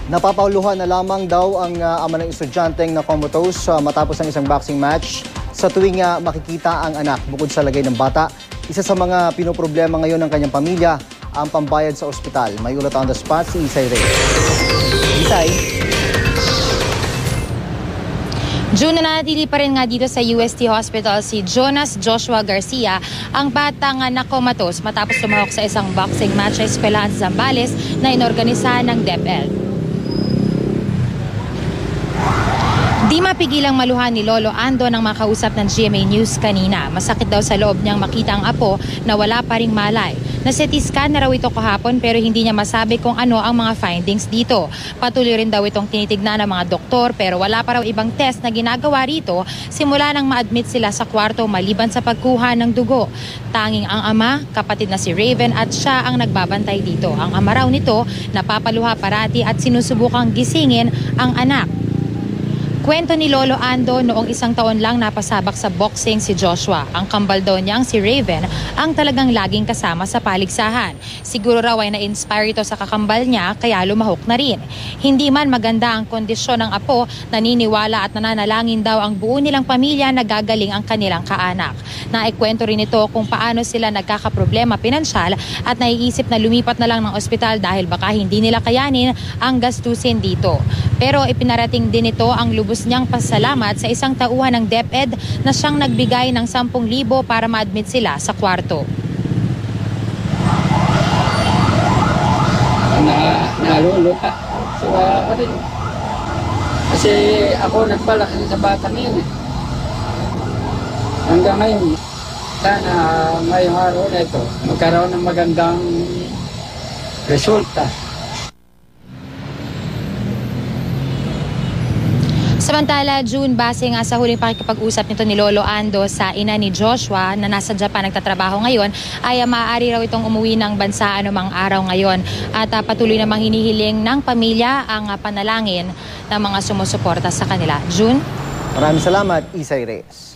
Napapauluhan na lamang daw ang ama ng estudyanteng na comatose matapos ng isang boxing match. Sa tuwing makikita ang anak bukod sa lagay ng bata, isa sa mga pinoproblema ngayon ng kanyang pamilya ang pambayad sa ospital. May ulat on the spot si Isay Reyes. Isay? June, nanatili pa rin nga dito sa UST Hospital si Jonas Joshua Garcia, ang batang nakomatos matapos tumahok sa isang boxing match sa eskwelahan sa Zambales na inorganisahan ng DepEd. Di mapigilang maluhan ni Lolo Ando nang makausap ng GMA News kanina. Masakit daw sa loob niyang makita ang apo na wala pa ring malay. Na-CT scan na raw ito kahapon pero hindi niya masabi kung ano ang mga findings dito. Patuloy rin daw itong tinitignan ng mga doktor pero wala pa raw ibang test na ginagawa rito simula nang ma-admit sila sa kwarto maliban sa pagkuha ng dugo. Tanging ang ama, kapatid na si Raven at siya ang nagbabantay dito. Ang ama raw nito napapaluha parati at sinusubukang gisingin ang anak. Kwento ni Lolo Ando, noong isang taon lang napasabak sa boxing si Joshua. Ang kambal daw niyang si Raven ang talagang laging kasama sa paligsahan. Siguro raw ay na-inspire ito sa kakambal niya kaya lumahok na rin. Hindi man maganda ang kondisyon ng apo, naniniwala at nananalangin daw ang buo nilang pamilya na gagaling ang kanilang kaanak. Naikwento rin ito kung paano sila nagkakaproblema pinansyal at naiisip na lumipat na lang ng ospital dahil baka hindi nila kayanin ang gastusin dito. Pero ipinarating din ito ang lubos niyang pasalamat sa isang tauhan ng DepEd na siyang nagbigay ng 10,000 para ma-admit sila sa kwarto. Naluluha. So, kasi ako nagpalaki sa batang yun. Hanggang ngayon, sana ngayong araw na ito, magkaroon ng magandang resulta. Samantala, June, base nga sa huling pakikipag-usap nito ni Lolo Ando sa ina ni Joshua na nasa Japan nagtatrabaho ngayon, ay maaari raw itong umuwi ng bansa anumang araw ngayon. At patuloy namang hinihiling ng pamilya ang panalangin ng mga sumusuporta sa kanila. June? Maraming salamat, Isay Reyes.